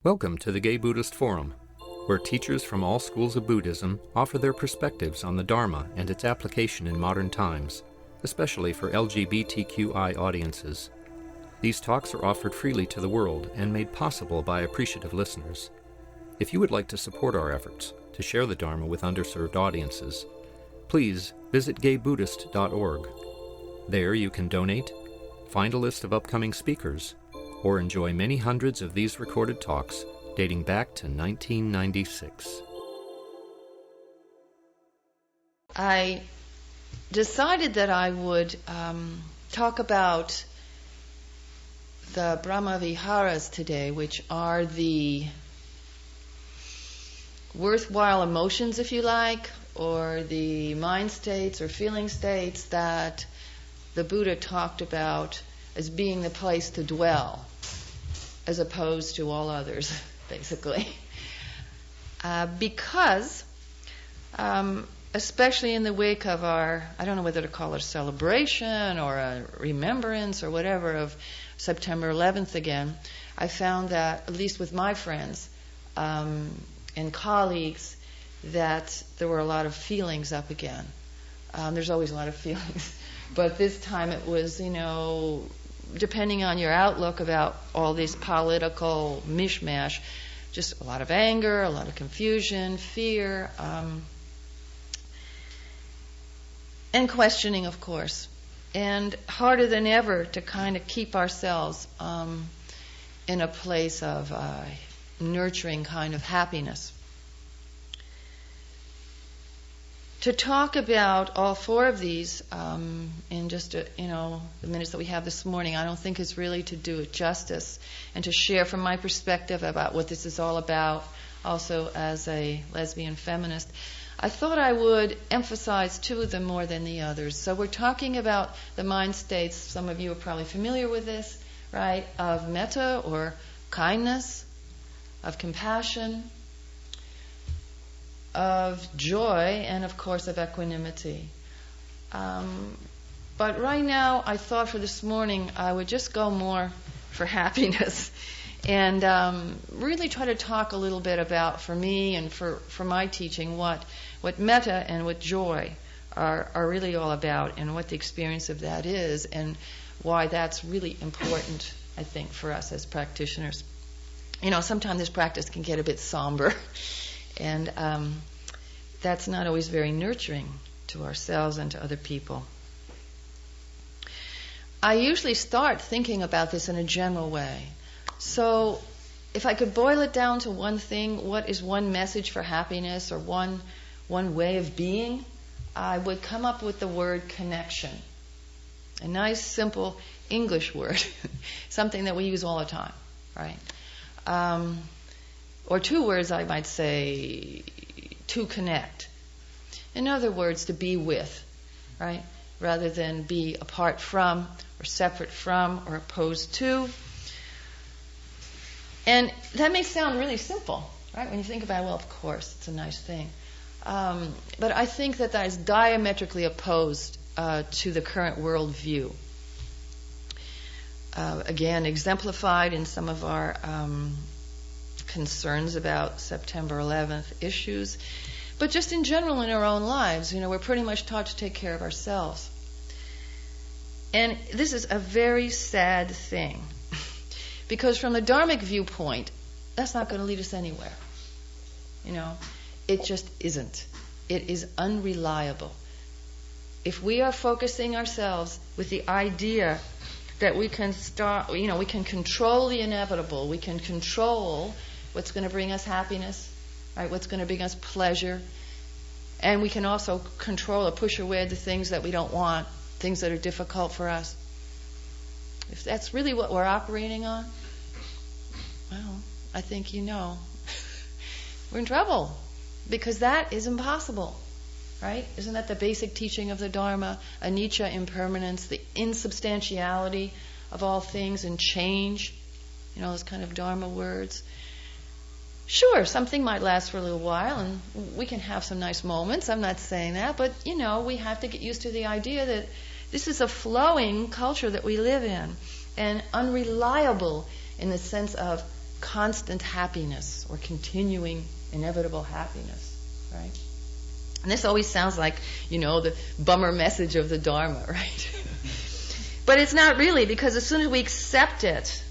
Welcome to the Gay Buddhist Forum, where teachers from all schools of Buddhism offer their perspectives on the Dharma and its application in modern times, especially for LGBTQI audiences. These talks are offered freely to the world and made possible by appreciative listeners. If you would like to support our efforts to share the Dharma with underserved audiences, please visit gaybuddhist.org. There you can donate, find a list of upcoming speakers, or enjoy many hundreds of these recorded talks dating back to 1996. I decided that I would talk about the Brahma Viharas today, which are the worthwhile emotions, if you like, or the mind states or feeling states that the Buddha talked about as being the place to dwell, as opposed to all others, basically. Because, especially in the wake of our, I don't know whether to call it a celebration or a remembrance or whatever, of September 11th again, I found that, at least with my friends and colleagues, that there were a lot of feelings up again. There's always a lot of feelings. But this time it was, depending on your outlook about all this political mishmash, just a lot of anger, a lot of confusion, fear, and questioning, of course. And harder than ever to kind of keep ourselves in a place of nurturing kind of happiness. To talk about all four of these in just the minutes that we have this morning, I don't think is really to do it justice, and to share from my perspective about what this is all about, also as a lesbian feminist. I thought I would emphasize two of them more than the others. So we're talking about the mind states, some of you are probably familiar with this, right, of metta or kindness, of compassion, of joy, and of course of equanimity. But right now I thought for this morning I would just go more for happiness and really try to talk a little bit about, for me and for my teaching, what metta and what joy are really all about, and what the experience of that is, and why that's really important, I think, for us as practitioners. Sometimes this practice can get a bit somber, and that's not always very nurturing to ourselves and to other people. I usually start thinking about this in a general way. So if I could boil it down to one thing, what is one message for happiness, or one way of being, I would come up with the word connection. A nice, simple English word, something that we use all the time, right? Or two words, I might say, to connect. In other words, to be with, right? Rather than be apart from, or separate from, or opposed to. And that may sound really simple, right? When you think about it, well, of course, it's a nice thing. But I think that is diametrically opposed to the current worldview. Again, exemplified in some of our concerns about September 11th issues, but just in general in our own lives, we're pretty much taught to take care of ourselves. And this is a very sad thing, because from the Dharmic viewpoint, that's not going to lead us anywhere. It just isn't. It is unreliable. If we are focusing ourselves with the idea that we can we can control the inevitable, we can control what's going to bring us happiness, right? What's going to bring us pleasure, and we can also control or push away the things that we don't want, things that are difficult for us. If that's really what we're operating on, well, I think we're in trouble, because that is impossible, right? Isn't that the basic teaching of the Dharma? Anicca, impermanence, the insubstantiality of all things, and change, those kind of Dharma words. Sure, something might last for a little while, and we can have some nice moments. I'm not saying that, but, we have to get used to the idea that this is a flowing culture that we live in, and unreliable in the sense of constant happiness or continuing inevitable happiness, right? And this always sounds like, the bummer message of the Dharma, right? But it's not really, because as soon as we accept it,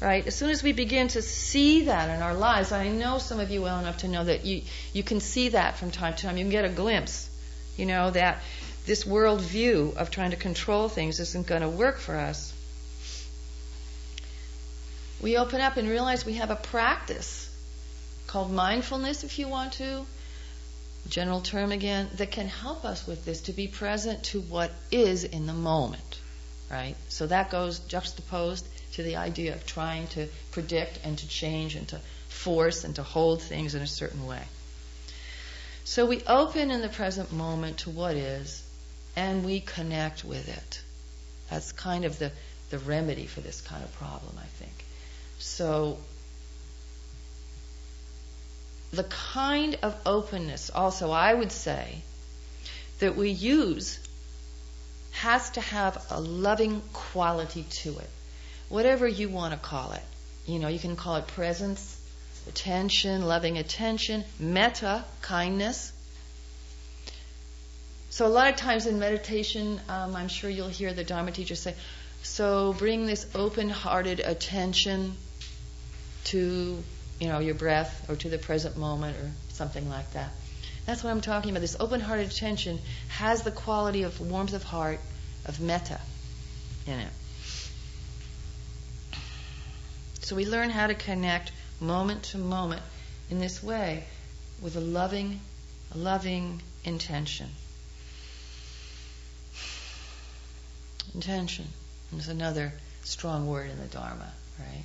right, as soon as we begin to see that in our lives, and I know some of you well enough to know that you can see that from time to time, you can get a glimpse, that this world view of trying to control things isn't going to work for us. We open up and realize we have a practice called mindfulness, if you want to, general term again, that can help us with this, to be present to what is in the moment, right? So that goes juxtaposed to the idea of trying to predict and to change and to force and to hold things in a certain way. So we open in the present moment to what is, and we connect with it. That's kind of the remedy for this kind of problem, I think. So the kind of openness, also, I would say, that we use has to have a loving quality to it. Whatever you want to call it. You can call it presence, attention, loving attention, metta, kindness. So a lot of times in meditation, I'm sure you'll hear the Dharma teachers say, so bring this open-hearted attention to, your breath or to the present moment or something like that. That's what I'm talking about. This open-hearted attention has the quality of warmth of heart, of metta in it. So we learn how to connect moment to moment in this way with a loving intention. Intention is another strong word in the Dharma, right?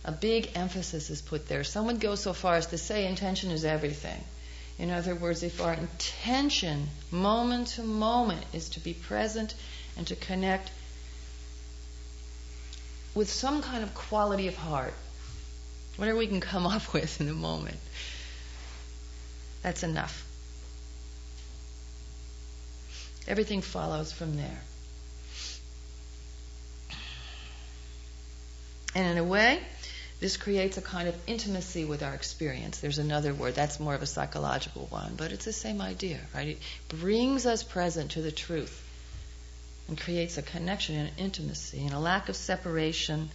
A big emphasis is put there. Some would go so far as to say intention is everything. In other words, if our intention, moment to moment, is to be present and to connect with some kind of quality of heart, whatever we can come up with in the moment, that's enough. Everything follows from there. And in a way, this creates a kind of intimacy with our experience. There's another word, that's more of a psychological one, but it's the same idea, right? It brings us present to the truth and creates a connection and intimacy and a lack of separation,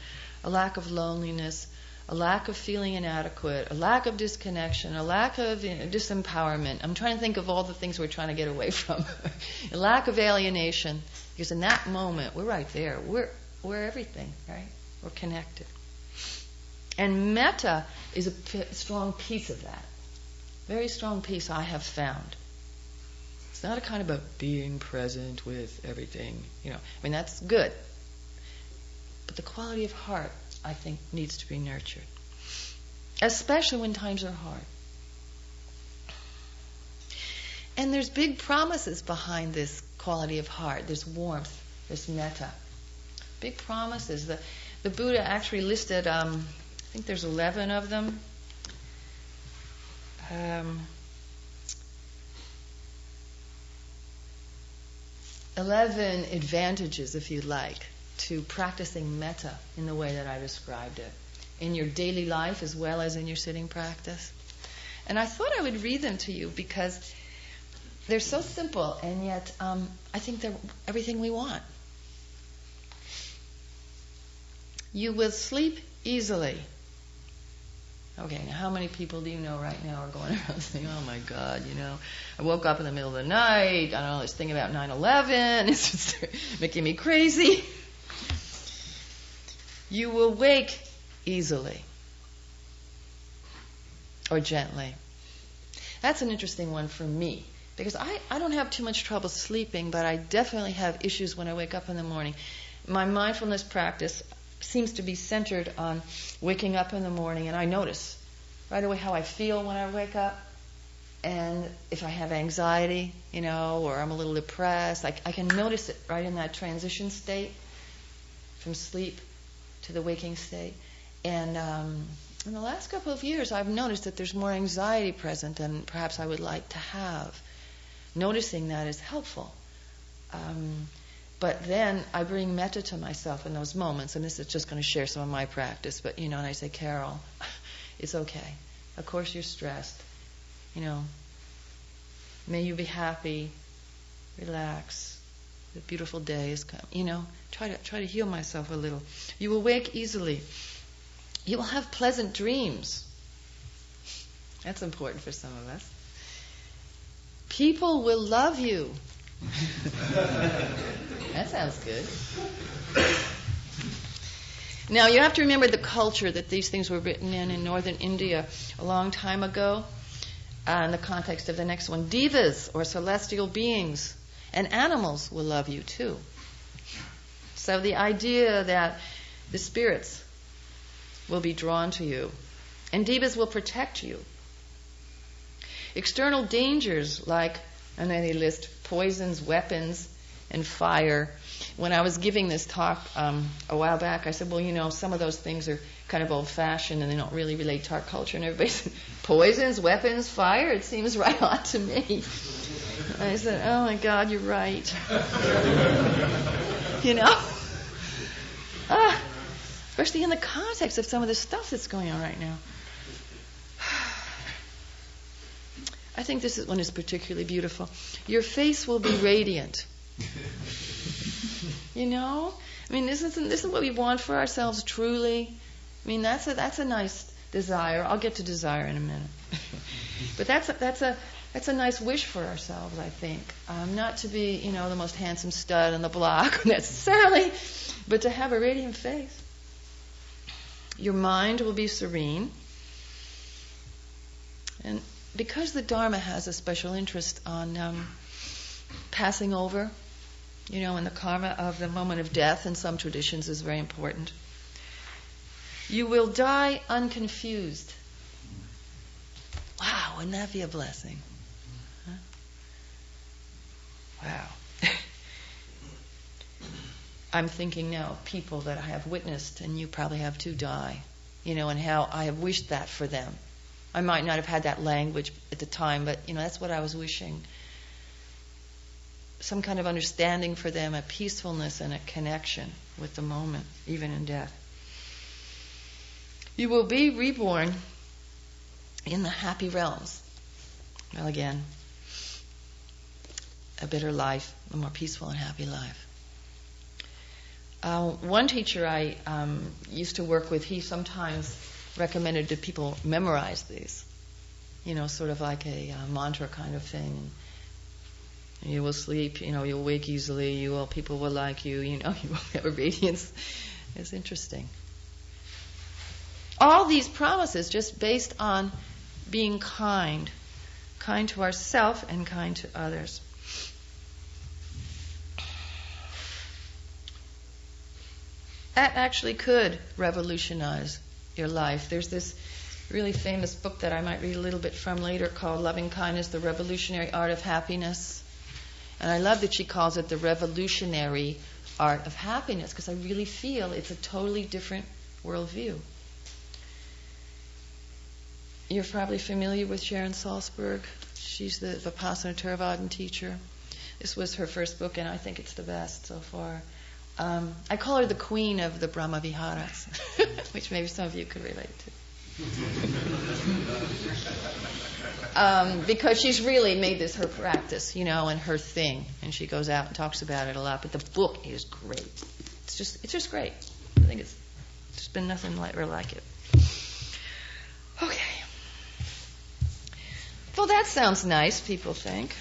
a lack of loneliness, a lack of feeling inadequate, a lack of disconnection, a lack of disempowerment. I'm trying to think of all the things we're trying to get away from. A lack of alienation, because in that moment, we're right there. We're everything, right? We're connected. And metta is a strong piece of that. Very strong piece I have found. It's not a kind of a being present with everything, that's good. But the quality of heart, I think, needs to be nurtured. Especially when times are hard. And there's big promises behind this quality of heart, this warmth, this metta. Big promises. The Buddha actually listed, I think there's 11 of them. 11 advantages, if you like, to practicing metta in the way that I described it, in your daily life as well as in your sitting practice. And I thought I would read them to you because they're so simple, and yet I think they're everything we want. You will sleep easily. Okay, now how many people do you know right now are going around saying, oh my God, I woke up in the middle of the night, I don't know, this thing about 9/11, it's just making me crazy. You will wake easily. Or gently. That's an interesting one for me, because I don't have too much trouble sleeping, but I definitely have issues when I wake up in the morning. My mindfulness practice seems to be centered on waking up in the morning, and I notice right away how I feel when I wake up, and if I have anxiety, or I'm a little depressed, I can notice it right in that transition state from sleep to the waking state. And in the last couple of years, I've noticed that there's more anxiety present than perhaps I would like to have. Noticing that is helpful. But then I bring metta to myself in those moments, and this is just going to share some of my practice, but and I say, Carol, it's okay. Of course you're stressed. May you be happy, relax. The beautiful day is coming. Try to heal myself a little. You will wake easily. You will have pleasant dreams. That's important for some of us. People will love you. That sounds good. Now, you have to remember the culture that these things were written in northern India a long time ago, in the context of the next one. Devas, or celestial beings, and animals will love you too. So the idea that the spirits will be drawn to you, and devas will protect you. External dangers like, and then they list poisons, weapons, and fire. When I was giving this talk a while back, I said, well, some of those things are kind of old-fashioned and they don't really relate to our culture. And everybody said, poisons, weapons, fire? It seems right on to me. I said, oh my God, you're right. Especially in the context of some of the stuff that's going on right now. I think this one is particularly beautiful. Your face will be radiant. Isn't what we want for ourselves truly? That's a nice desire. I'll get to desire in a minute. But that's a nice wish for ourselves, I think. Not to be, the most handsome stud on the block necessarily, but to have a radiant face. Your mind will be serene. And because the Dharma has a special interest on passing over, and the karma of the moment of death in some traditions is very important. You will die unconfused. Wow, wouldn't that be a blessing? Huh? Wow. I'm thinking now of people that I have witnessed, and you probably have too, die, and how I have wished that for them. I might not have had that language at the time, but that's what I was wishing. Some kind of understanding for them, a peacefulness and a connection with the moment, even in death. You will be reborn in the happy realms. Well, again, a better life, a more peaceful and happy life. One teacher I used to work with, he sometimes recommended that people memorize these, sort of like a mantra kind of thing. You will sleep, you'll wake easily, people will like you, you will have a radiance. It's interesting. All these promises just based on being kind to ourselves and kind to others. That actually could revolutionize your life. There's this really famous book that I might read a little bit from later called Loving Kindness, The Revolutionary Art of Happiness. And I love that she calls it the revolutionary art of happiness, because I really feel it's a totally different worldview. You're probably familiar with Sharon Salzberg. She's the Vipassana Theravadan teacher. This was her first book, and I think it's the best so far. I call her the queen of the Brahma Viharas, which maybe some of you could relate to. Because she's really made this her practice, and her thing. And she goes out and talks about it a lot. But the book is great. It's just great. I think it's just been nothing like it. Okay. Well, that sounds nice, people think.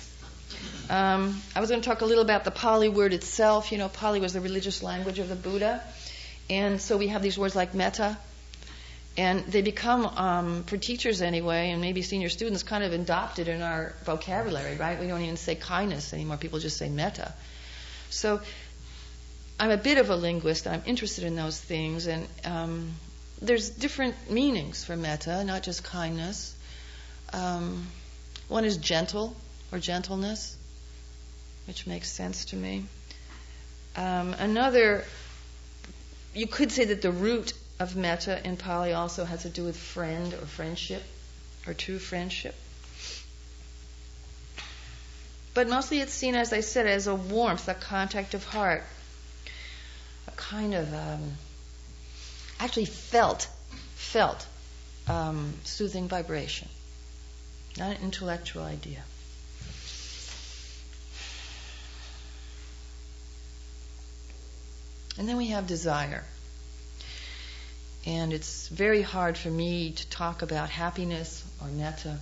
I was going to talk a little about the Pali word itself. Pali was the religious language of the Buddha. And so we have these words like metta. And they become, for teachers anyway, and maybe senior students, kind of adopted in our vocabulary, right? We don't even say kindness anymore. People just say metta. So I'm a bit of a linguist, and I'm interested in those things. And there's different meanings for metta, not just kindness. One is gentle, or gentleness, which makes sense to me. Another, you could say that the root of metta in Pali also has to do with friend or friendship, or true friendship. But mostly it's seen, as I said, as a warmth, a contact of heart, a kind of actually felt soothing vibration, not an intellectual idea. And then we have desire. And it's very hard for me to talk about happiness or metta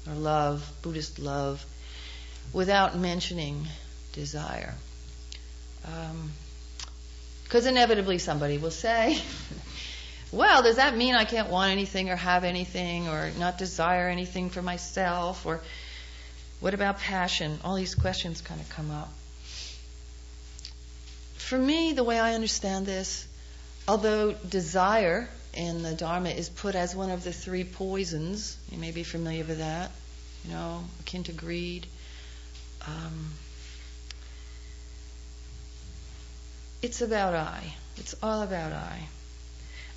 or love, Buddhist love, without mentioning desire. Because inevitably somebody will say, well, does that mean I can't want anything or have anything or not desire anything for myself? Or what about passion? All these questions kind of come up. For me, the way I understand this, although desire in the Dharma is put as one of the three poisons, you may be familiar with that, akin to greed. It's about I. It's all about I.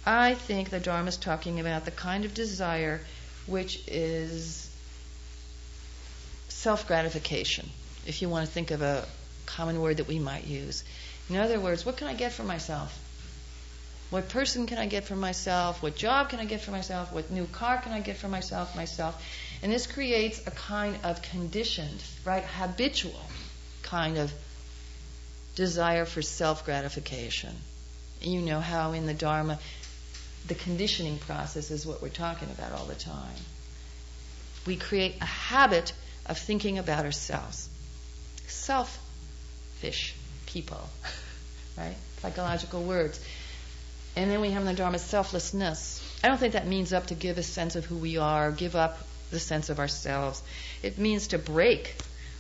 I think the Dharma is talking about the kind of desire which is self-gratification, if you want to think of a common word that we might use. In other words, what can I get for myself? What person can I get for myself? What job can I get for myself? What new car can I get for myself? And this creates a kind of conditioned, right, habitual kind of desire for self-gratification. And you know how in the Dharma, the conditioning process is what we're talking about all the time. We create a habit of thinking about ourselves. Selfish people, right? Psychological words. And then we have in the Dharma selflessness. I don't think that means up to give a sense of who we are, give up the sense of ourselves. It means to break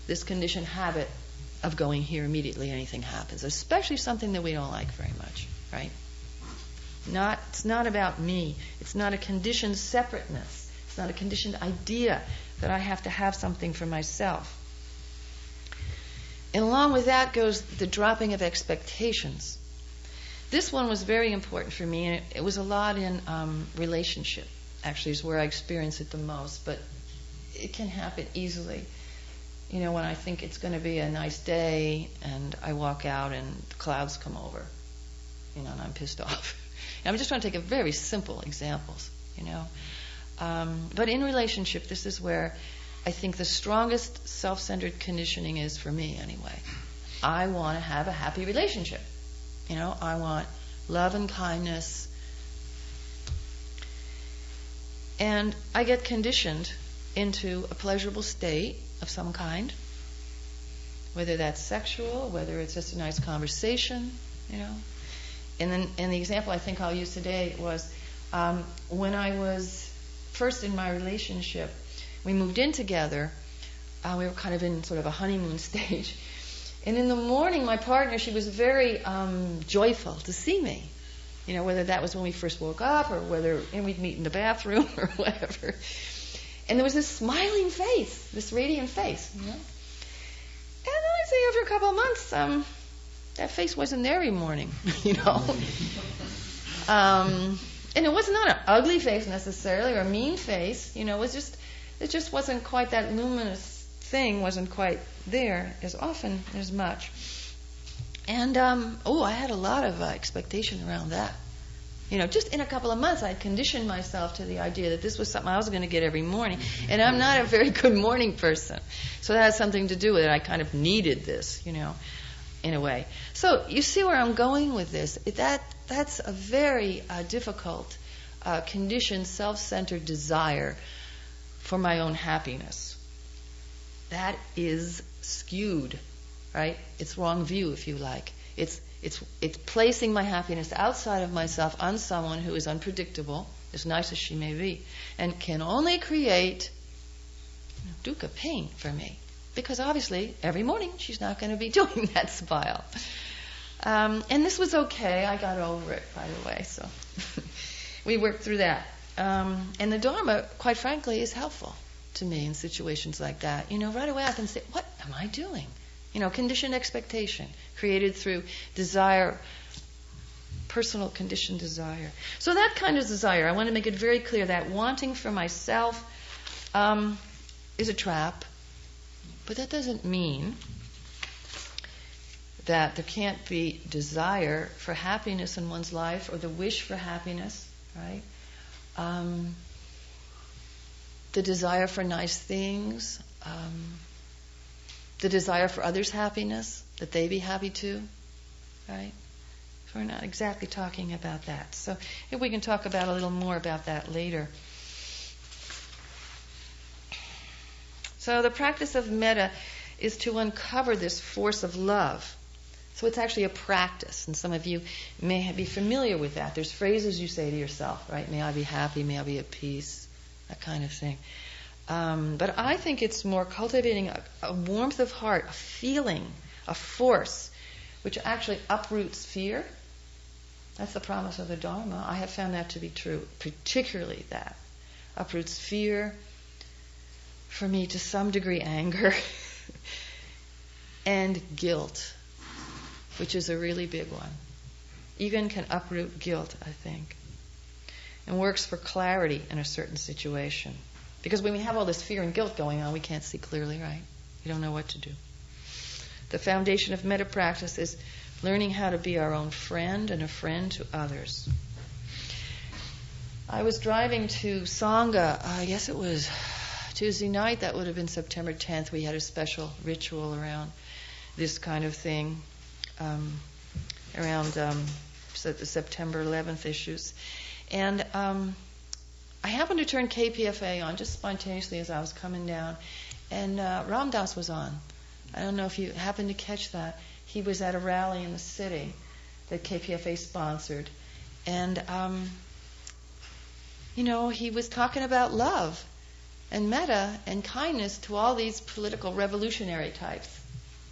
this conditioned habit of going here immediately anything happens, especially something that we don't like very much, right? It's not about me. It's not a conditioned separateness. It's not a conditioned idea that I have to have something for myself. And along with that goes the dropping of expectations. This one was very important for me, and it was a lot in relationship, actually, is where I experience it the most, but it can happen easily. When I think it's going to be a nice day, and I walk out and the clouds come over, and I'm pissed off. And I'm just trying to take a very simple examples, But in relationship, this is where I think the strongest self-centered conditioning is for me anyway. I want to have a happy relationship. I want love and kindness. And I get conditioned into a pleasurable state of some kind, whether that's sexual, whether it's just a nice conversation, And the example I think I'll use today was when I was first in my relationship, we moved in together. We were kind of in sort of a honeymoon stage. And in the morning, my partner, she was very joyful to see me. Whether that was when we first woke up or whether we'd meet in the bathroom or whatever. And there was this smiling face, this radiant face, And then I'd say after a couple of months, that face wasn't there every morning, And it was not an ugly face necessarily or a mean face, it just wasn't quite that luminous thing, wasn't quite there as often as much. And I had a lot of expectation around that. Just in a couple of months, I'd conditioned myself to the idea that this was something I was going to get every morning. And I'm not a very good morning person. So that had something to do with it. I kind of needed this, in a way. So you see where I'm going with this. That's a very difficult, conditioned, self-centered desire for my own happiness. That is skewed, right? It's wrong view, if you like. It's placing my happiness outside of myself on someone who is unpredictable, as nice as she may be, and can only create dukkha, pain for me. Because obviously, every morning, she's not going to be doing that smile. And this was okay. I got over it, by the way. So we worked through that. And the Dharma, quite frankly, is helpful to me in situations like that. Right away I can say, what am I doing? Conditioned expectation created through desire, personal conditioned desire. So that kind of desire, I want to make it very clear that wanting for myself is a trap. But that doesn't mean that there can't be desire for happiness in one's life, or the wish for happiness, right? The desire for nice things, the desire for others' happiness, that they be happy too, right? So we're not exactly talking about that. So if we can talk about a little more about that later. So the practice of metta is to uncover this force of love. So it's actually a practice, and some of you may be familiar with that. There's phrases you say to yourself, right? May I be happy, may I be at peace, that kind of thing. But I think it's more cultivating a warmth of heart, a feeling, a force, which actually uproots fear. That's the promise of the Dharma. I have found that to be true, particularly that. Uproots fear, for me to some degree anger, and guilt, which is a really big one. Even can uproot guilt, I think. And works for clarity in a certain situation. Because when we have all this fear and guilt going on, we can't see clearly, right? We don't know what to do. The foundation of metta practice is learning how to be our own friend and a friend to others. I was driving to Sangha, I guess it was Tuesday night, that would have been September 10th. We had a special ritual around this kind of thing, around the September 11th issues. And I happened to turn KPFA on just spontaneously as I was coming down, and Ram Dass was on. I don't know if you happened to catch that. He was at a rally in the city that KPFA sponsored, and he was talking about love and metta and kindness to all these political revolutionary types,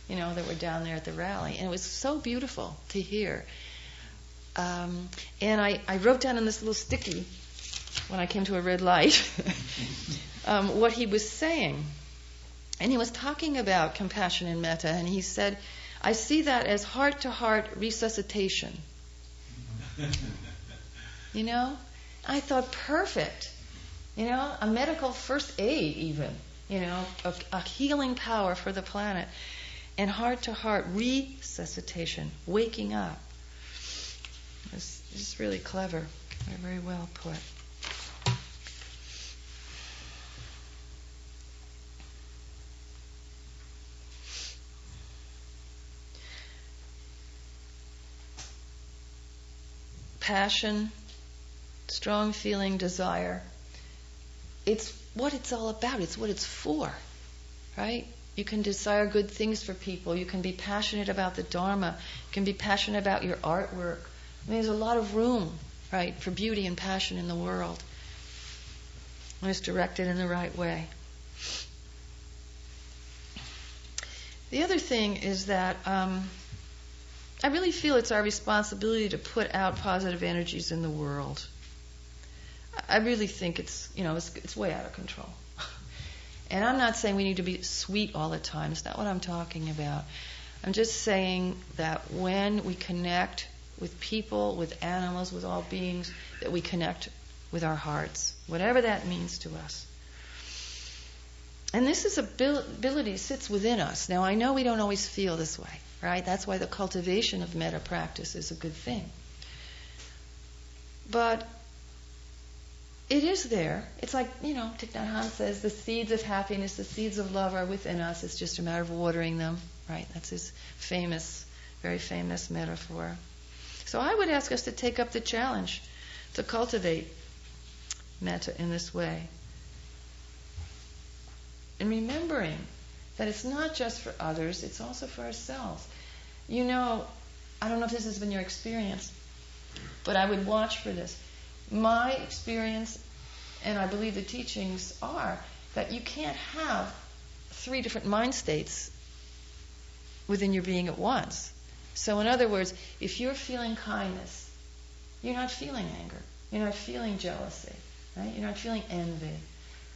that were down there at the rally. And it was so beautiful to hear. And I wrote down on this little sticky, when I came to a red light, what he was saying. And he was talking about compassion and metta, and he said, I see that as heart-to-heart resuscitation. I thought, perfect. A medical first aid even, a healing power for the planet. And heart-to-heart resuscitation, waking up. It's just really clever, very well put. Passion, strong feeling, desire. It's what it's all about. It's what it's for, right? You can desire good things for people. You can be passionate about the Dharma. You can be passionate about your artwork. There's a lot of room, right, for beauty and passion in the world when it's directed in the right way. The other thing is that I really feel it's our responsibility to put out positive energies in the world. I really think it's way out of control. And I'm not saying we need to be sweet all the time. It's not what I'm talking about. I'm just saying that when we connect with people, with animals, with all beings, that we connect with our hearts, whatever that means to us. And this ability sits within us. Now, I know we don't always feel this way, right? That's why the cultivation of metta practice is a good thing. But it is there. It's like, Thich Nhat Hanh says, the seeds of happiness, the seeds of love are within us. It's just a matter of watering them, right? That's his very famous metaphor. So I would ask us to take up the challenge to cultivate metta in this way. And remembering that it's not just for others, it's also for ourselves. I don't know if this has been your experience, but I would watch for this. My experience, and I believe the teachings are, that you can't have 3 different mind states within your being at once. So in other words, if you're feeling kindness, you're not feeling anger. You're not feeling jealousy, right? You're not feeling envy.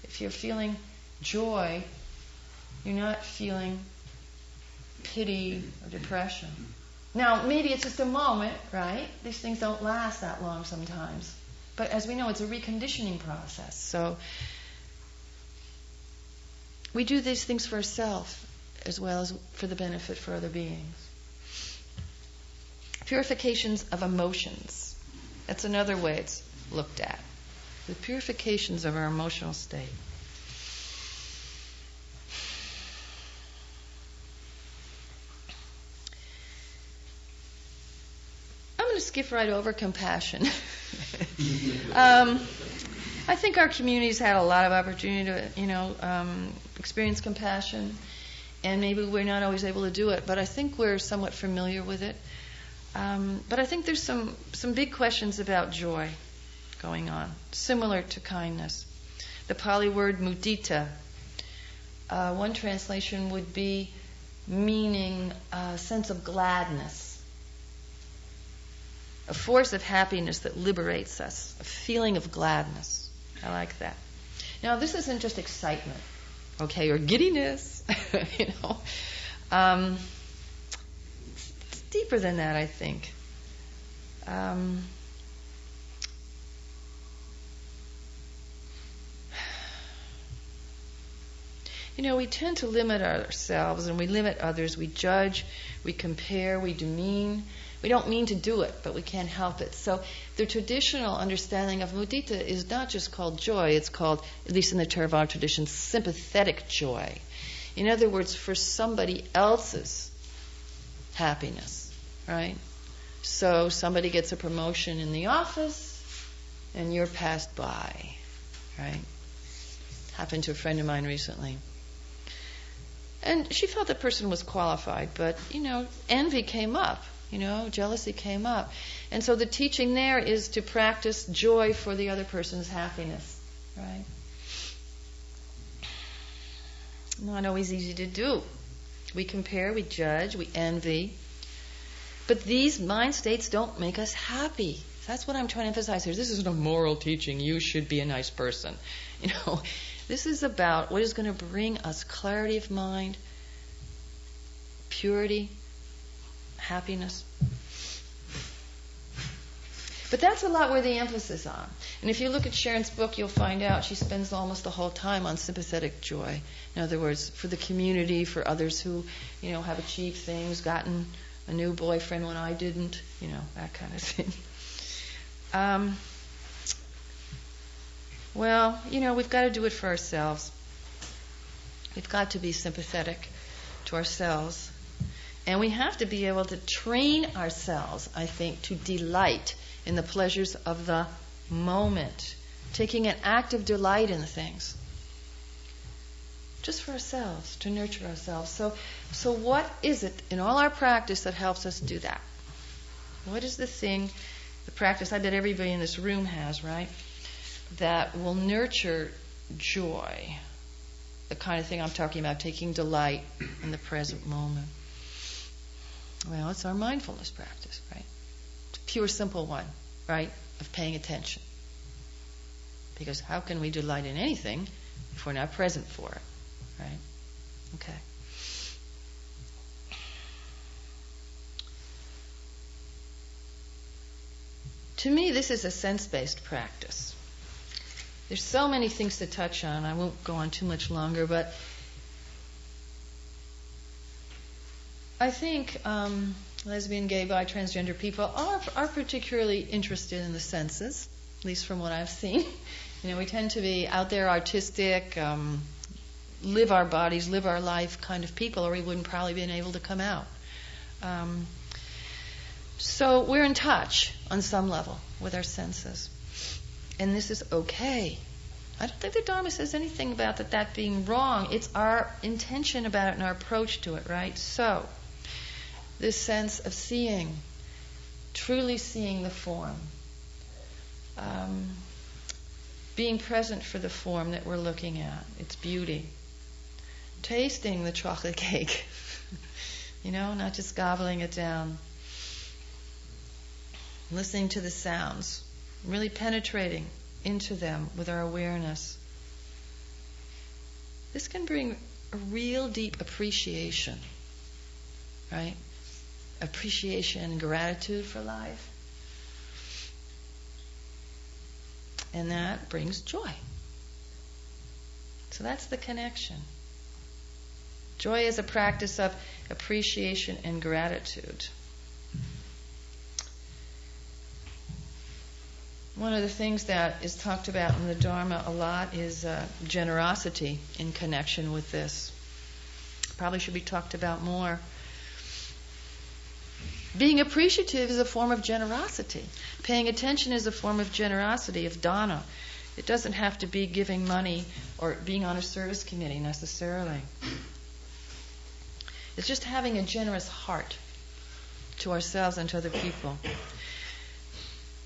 If you're feeling joy, you're not feeling pity or depression. Now, maybe it's just a moment, right? These things don't last that long sometimes. But as we know, it's a reconditioning process. So we do these things for ourselves as well as for the benefit for other beings. Purifications of emotions. That's another way it's looked at. The purifications of our emotional state. I'm going to skip right over compassion. I think our community's had a lot of opportunity to, experience compassion, and maybe we're not always able to do it, but I think we're somewhat familiar with it. But I think there's some big questions about joy going on, similar to kindness. The Pali word mudita, one translation would be meaning a sense of gladness, a force of happiness that liberates us, a feeling of gladness. I like that. Now, this isn't just excitement, okay, or giddiness, It's deeper than that, I think. We tend to limit ourselves and we limit others. We judge, we compare, we demean. We don't mean to do it, but we can't help it. So the traditional understanding of mudita is not just called joy, it's called, at least in the Theravada tradition, sympathetic joy. In other words, for somebody else's happiness, right? So somebody gets a promotion in the office and you're passed by, right? Happened to a friend of mine recently. And she felt the person was qualified, but, envy came up, jealousy came up. And so the teaching there is to practice joy for the other person's happiness, right? Not always easy to do. We compare, we judge, we envy. But these mind states don't make us happy. That's what I'm trying to emphasize here. This isn't a moral teaching. You should be a nice person. This is about what is going to bring us clarity of mind, purity, happiness. But that's a lot where the emphasis on. And if you look at Sharon's book, you'll find out she spends almost the whole time on sympathetic joy. In other words, for the community, for others who, have achieved things, gotten a new boyfriend when I didn't, that kind of thing. We've got to do it for ourselves. We've got to be sympathetic to ourselves. And we have to be able to train ourselves, I think, to delight in the pleasures of the moment, taking an active delight in things. Just for ourselves, to nurture ourselves. So what is it in all our practice that helps us do that? What is the thing, the practice I bet everybody in this room has, right? That will nurture joy. The kind of thing I'm talking about, taking delight in the present moment. Well, it's our mindfulness practice, right? It's a pure, simple one, right? Of paying attention. Because how can we delight in anything if we're not present for it, right? Okay. To me, this is a sense-based practice. There's so many things to touch on. I won't go on too much longer, but I think lesbian, gay, bi, transgender people are particularly interested in the senses, at least from what I've seen. We tend to be out there, artistic, live our bodies, live our life kind of people, or we wouldn't probably been able to come out. So we're in touch on some level with our senses. And this is okay. I don't think the Dharma says anything about that being wrong. It's our intention about it and our approach to it, right? So, this sense of seeing, truly seeing the form, being present for the form that we're looking at, its beauty, tasting the chocolate cake, not just gobbling it down, listening to the sounds, really penetrating into them with our awareness. This can bring a real deep appreciation, right? Appreciation and gratitude for life. And that brings joy. So that's the connection. Joy is a practice of appreciation and gratitude. One of the things that is talked about in the Dharma a lot is generosity in connection with this. Probably should be talked about more. Being appreciative is a form of generosity. Paying attention is a form of generosity, of dana. It doesn't have to be giving money or being on a service committee necessarily. It's just having a generous heart to ourselves and to other people.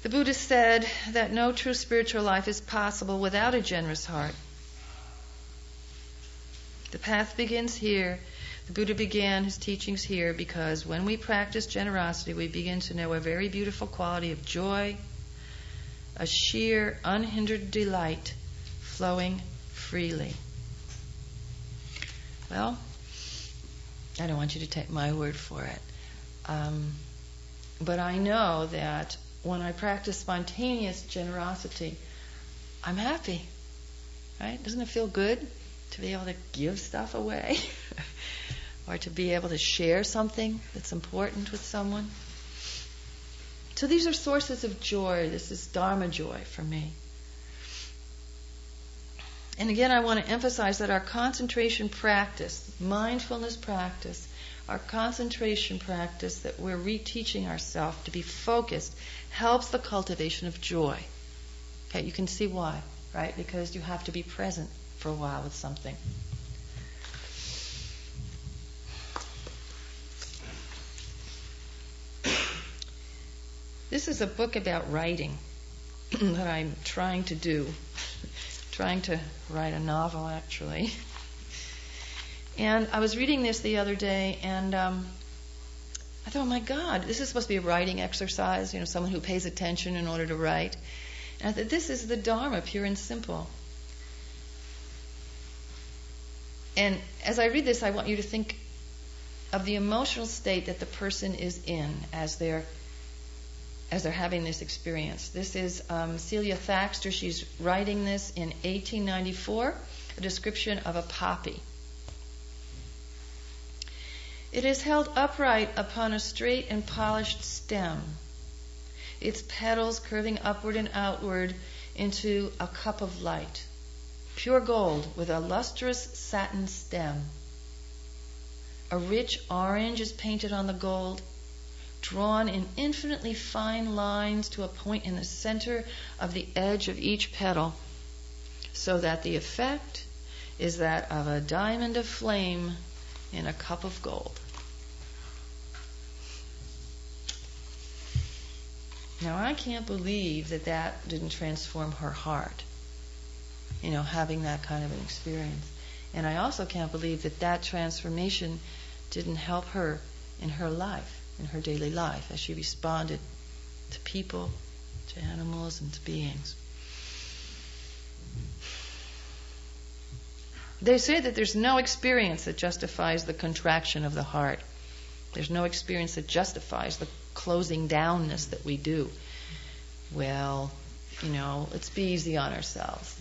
The Buddha said that no true spiritual life is possible without a generous heart. The path begins here. The Buddha began his teachings here because when we practice generosity, we begin to know a very beautiful quality of joy, a sheer, unhindered delight flowing freely. Well, I don't want you to take my word for it. But I know that when I practice spontaneous generosity, I'm happy. Right? Doesn't it feel good to be able to give stuff away? Or to be able to share something that's important with someone? So these are sources of joy. This is Dharma joy for me. And again, I want to emphasize that our concentration practice, mindfulness practice, our concentration practice that we're reteaching ourselves to be focused helps the cultivation of joy. Okay, you can see why, right? Because you have to be present for a while with something. This is a book about writing that I'm trying to do. Trying to write a novel, actually. And I was reading this the other day, and I thought, oh my God, this is supposed to be a writing exercise, someone who pays attention in order to write. And I thought, this is the Dharma, pure and simple. And as I read this, I want you to think of the emotional state that the person is in as they're having this experience. This is Celia Thaxter. She's writing this in 1894, a description of a poppy. It is held upright upon a straight and polished stem, its petals curving upward and outward into a cup of light, pure gold with a lustrous satin stem. A rich orange is painted on the gold, drawn in infinitely fine lines to a point in the center of the edge of each petal, so that the effect is that of a diamond of flame in a cup of gold. Now, I can't believe that didn't transform her heart, having that kind of an experience. And I also can't believe that transformation didn't help her in her life, in her daily life, as she responded to people, to animals, and to beings. They say that there's no experience that justifies the contraction of the heart. There's no experience that justifies the closing downness that we do. Well, let's be easy on ourselves.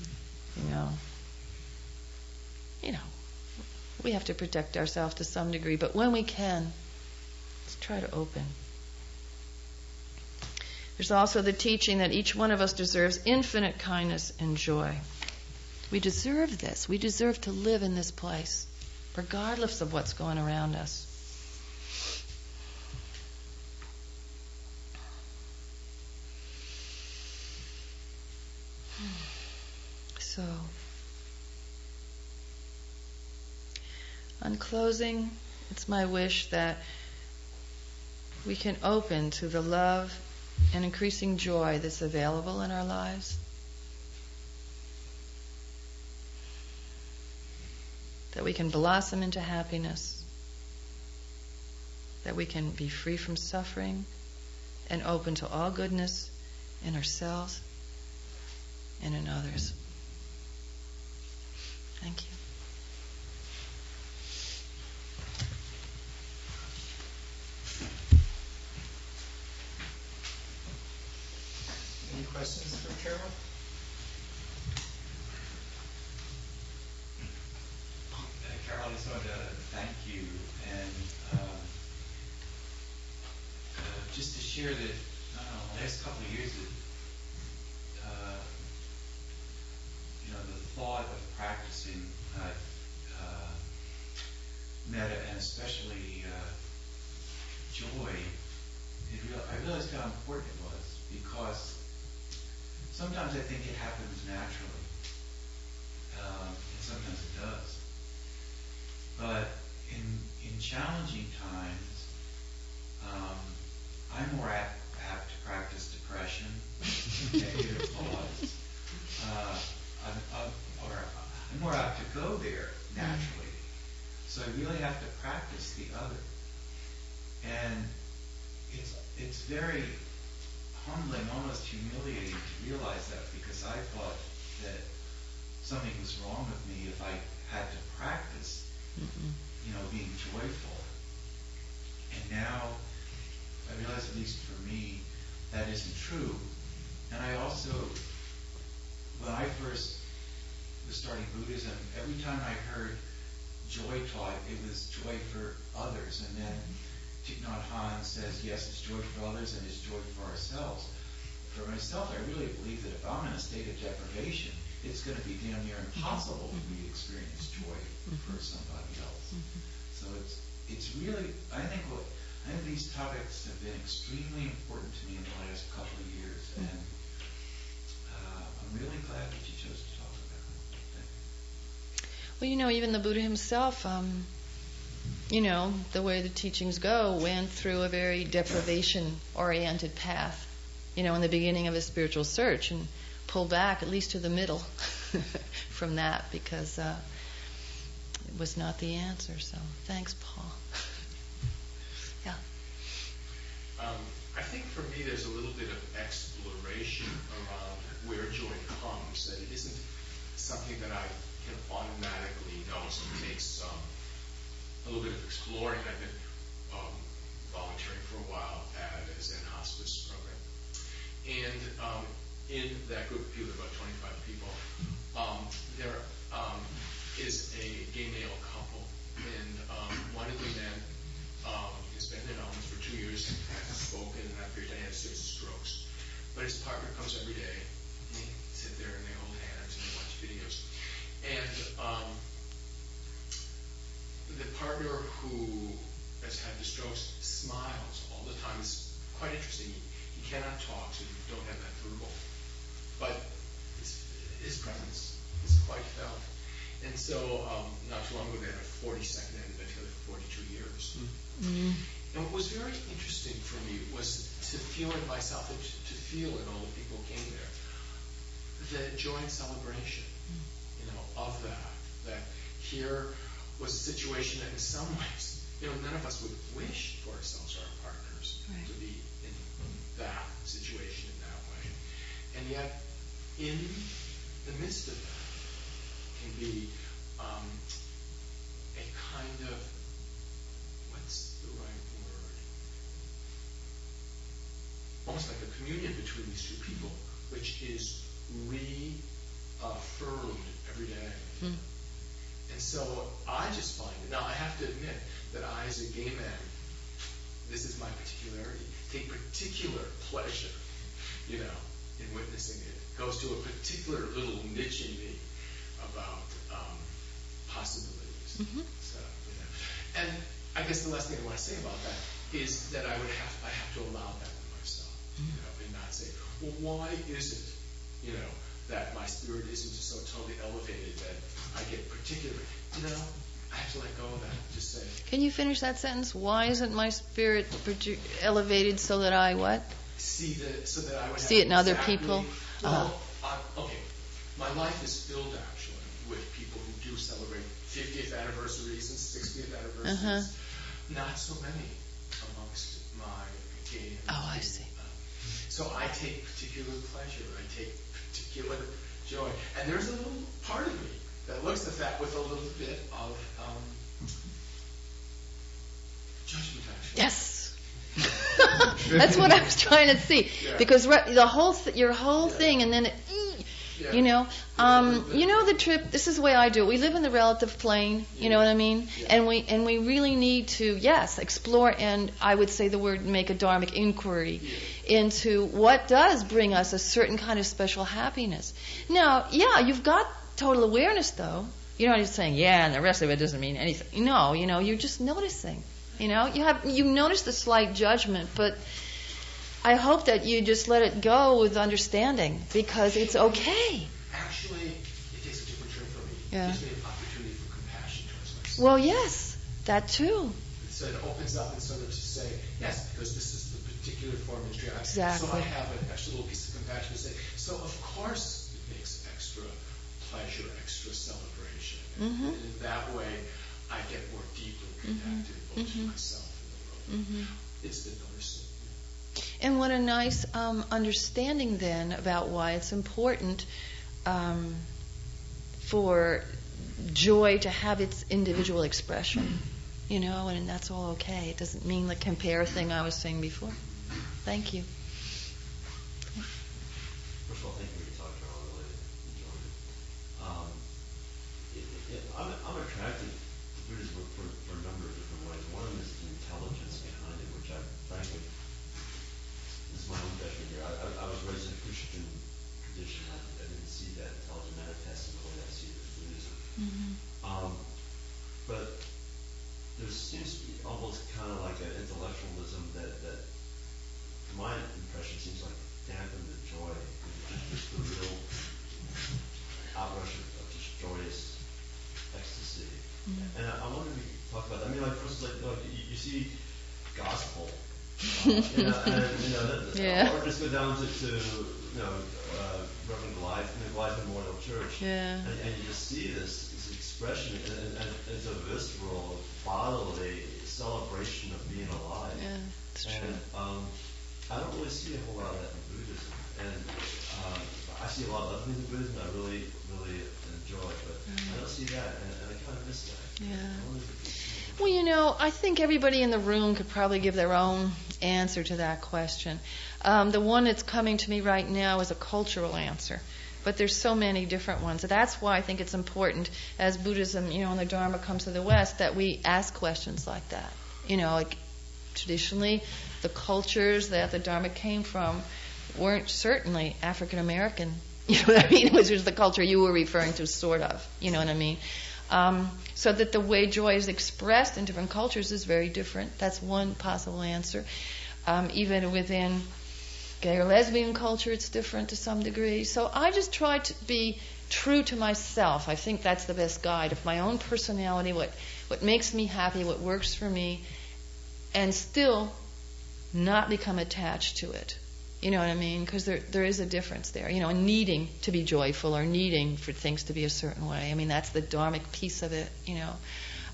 We have to protect ourselves to some degree, but when we can, let's try to open. There's also the teaching that each one of us deserves infinite kindness and joy. We deserve this. We deserve to live in this place, regardless of what's going around us. So, on closing, it's my wish that we can open to the love and increasing joy that's available in our lives. That we can blossom into happiness. That we can be free from suffering and open to all goodness in ourselves and in others. Thank you. Any questions for Carol? Carol, I just wanted to thank share that, I don't know, the last couple of years that, the thought of practicing metta and especially joy, I realized how important it was, because sometimes I think it happens naturally, and sometimes it does. But in challenging times, I'm more apt to practice depression, negative thoughts. I'm more apt to go there naturally. So I really have to practice the other. And it's very humbling, almost humiliating to realize that, because I thought that something was wrong with me if I had to practice, being joyful. And now I realize, at least for me, that isn't true. And I also, when I first was starting Buddhism, every time I heard joy taught, it was joy for others. And then Thich Nhat Hanh says, yes, it's joy for others and it's joy for ourselves. For myself, I really believe that if I'm in a state of deprivation, it's going to be damn near impossible for me to experience joy for somebody else. So it's really, I think these topics have been extremely important to me in the last couple of years, and I'm really glad that you chose to talk about it. Well, even the Buddha himself, the way the teachings go, went through a very deprivation-oriented path, in the beginning of his spiritual search, and pulled back at least to the middle from that, because it was not the answer. So thanks, Paul. Yeah. I think for me there's a little bit of exploration around where joy comes, that it isn't something that I can automatically know. So it takes a little bit of exploring. I've been volunteering for a while at a Zen hospice program. And in that group of people, about 25 people, there is a gay male couple. And one of the men has been in almost for 2 years, hasn't spoken in that period. He had 6 strokes. But his partner comes every day. They sit there and they hold hands and they watch videos. And the partner who has had the strokes smiles all the time. It's quite interesting. He cannot talk, so you don't have that verbal. But his presence is quite felt. And so, not too long ago, they had a 42nd and they've been together for 42 years. Mm-hmm. And what was very interesting for me was to feel in myself, and to feel in all the people who came there, the joy and celebration, of that. That here was a situation that in some ways, none of us would wish for ourselves or our partners to be in that situation in that way. And yet, in the midst of that, can be a kind of, what's the right word? Almost like a communion between these two people, which is reaffirmed every day. And so I just find it. Now I have to admit that I, as a gay man, this is my particularity, take particular pleasure, in witnessing it. It goes to a particular little niche in me about possibilities. So, and I guess the last thing I want to say about that is that I have to allow that in myself, and not say, well, why is it, that my spirit isn't so totally elevated that I get particular, I have to let go of that. Just say. Can you finish that sentence? Why isn't my spirit elevated so that I what? So that I would see it in other people. Well, okay. My life is filled actually with people who do celebrate 50th anniversaries and 60th anniversaries. Not so many amongst my gay. I see. So I take particular pleasure. I take particular joy, and there's a little part of me that looks at that with a little bit of judgment, actually. Yes. That's what I was trying to see. Yeah. Because your whole thing, and then Yeah. You know, the trip. This is the way I do it. We live in the relative plane. You know what I mean? Yeah. And we really need to, yes, explore, and I would say the word, make a dharmic inquiry into what does bring us a certain kind of special happiness. Now, yeah, you've got total awareness, though. You're not just saying, yeah, and the rest of it doesn't mean anything. No, you're just noticing. You notice the slight judgment, but I hope that you just let it go with understanding, because it's okay. Actually, it takes a different turn for me. Yeah. It gives me an opportunity for compassion towards myself. Well, yes, that too. So it opens up and sort of to say, yes, because this is the particular form of history. Exactly. So I have an extra little piece of compassion to say, so of course it makes extra pleasure, extra celebration. Mm-hmm. And in that way, I get more deeply connected both to myself and the world. Mm-hmm. It's the noticing. And what a nice understanding then about why it's important for joy to have its individual expression, and that's all okay. It doesn't mean the compare thing I was saying before. Thank you. First of all, thank you for your talk, Carol. I really enjoyed it. I'm attracted to Buddhism for a number of different ways. One of them is the intelligence behind it, which I frankly, this is my own judgment here. I was raised in a Christian tradition. I didn't see that intelligence manifest in the way I see it in Buddhism. Mm-hmm. But there seems to be almost kind of like an intellectualism that to my impression, seems like dampen the joy. Just the real outrush of just joyous ecstasy. And I wonder if you could talk about that. I mean, like, for instance, like you see gospel, Yeah. or just go down to Reverend Glyde Memorial Church, Yeah. and you just see this expression, and it's a visceral, bodily celebration of being alive. Yeah, it's true. And I don't really see a whole lot of that in Buddhism, and I see a lot of other things in Buddhism I really, really enjoy, but I don't see that, and I kind of miss that. Yeah. I wonder if it's- Well, I think everybody in the room could probably give their own answer to that question. The one that's coming to me right now is a cultural answer, but there's so many different ones. That's why I think it's important, as Buddhism, and the Dharma comes to the West, that we ask questions like that. Like traditionally, the cultures that the Dharma came from weren't certainly African American. You know what I mean? Which is the culture you were referring to, sort of. You know what I mean? So that the way joy is expressed in different cultures is very different. That's one possible answer. Even within gay or lesbian culture, it's different to some degree. So I just try to be true to myself. I think that's the best guide of my own personality, what makes me happy, what works for me, and still not become attached to it. You know what I mean? Because there is a difference there, needing to be joyful or needing for things to be a certain way. I mean, that's the dharmic piece of it,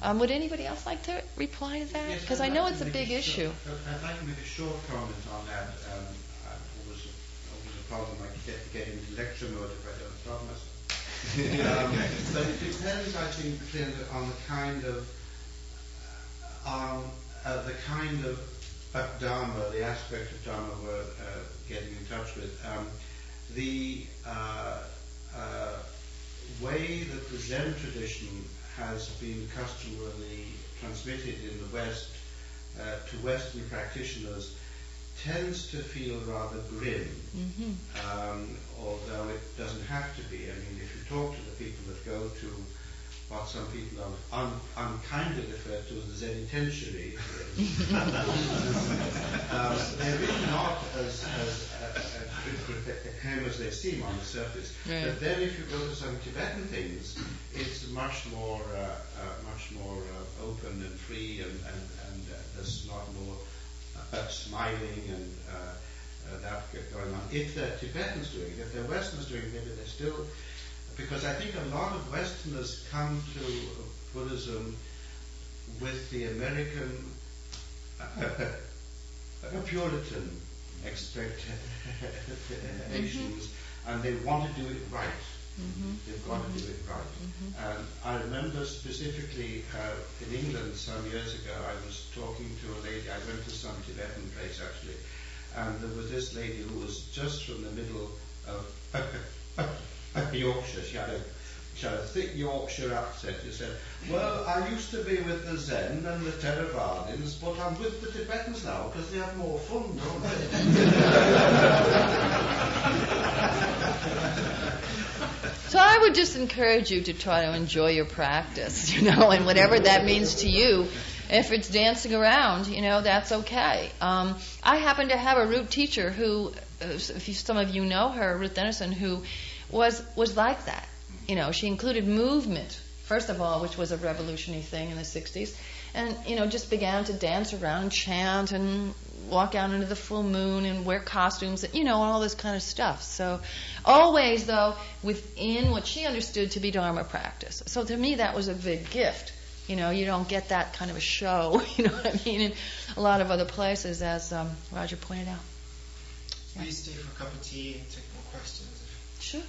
Would anybody else like to reply to that? Because I know it's a big issue. I'd like to make a short comment on that. Always a problem, like getting into lecture mode if I don't stop myself. But it depends, I think, on the kind of Dharma, the aspect of Dharma we're getting in touch with. The way that the Zen tradition has been customarily transmitted in the West to Western practitioners tends to feel rather grim, although it doesn't have to be. I mean, if you talk to the people that go to what some people unkindly refer to as the Zen intentionary, they're really not as grim as they seem on the surface. Right. But then, if you go to some Tibetan things, it's much more open and free, and there's a lot more smiling and that going on. If the Tibetans doing it, if the Westerners doing it, maybe they're still. Because I think a lot of Westerners come to Buddhism with the American Puritan expectations, and they want to do it right. They've got to do it right. And I remember specifically in England some years ago, I was talking to a lady. I went to some Tibetan place actually, and there was this lady who was just from the middle of Yorkshire. She had a thick Yorkshire accent. She said, "Well, I used to be with the Zen and the Theravadins, but I'm with the Tibetans now because they have more fun, don't they?" So I would just encourage you to try to enjoy your practice, and whatever that means to you. If it's dancing around, that's okay. I happen to have a root teacher who, some of you know her, Ruth Dennison, who was like that. She included movement, first of all, which was a revolutionary thing in the 60s, and, just began to dance around and chant and walk out into the full moon and wear costumes, and, all this kind of stuff. So always, though, within what she understood to be Dharma practice. So to me, that was a big gift. You don't get that kind of a show, in a lot of other places, as Roger pointed out. Please stay for a cup of tea and take more questions. Sure.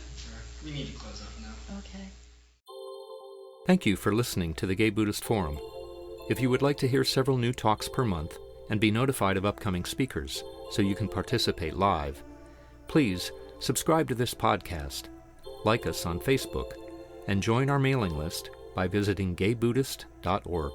We need to close up now. Okay. Thank you for listening to the Gay Buddhist Forum. If you would like to hear several new talks per month and be notified of upcoming speakers so you can participate live, please subscribe to this podcast, like us on Facebook, and join our mailing list by visiting gaybuddhist.org.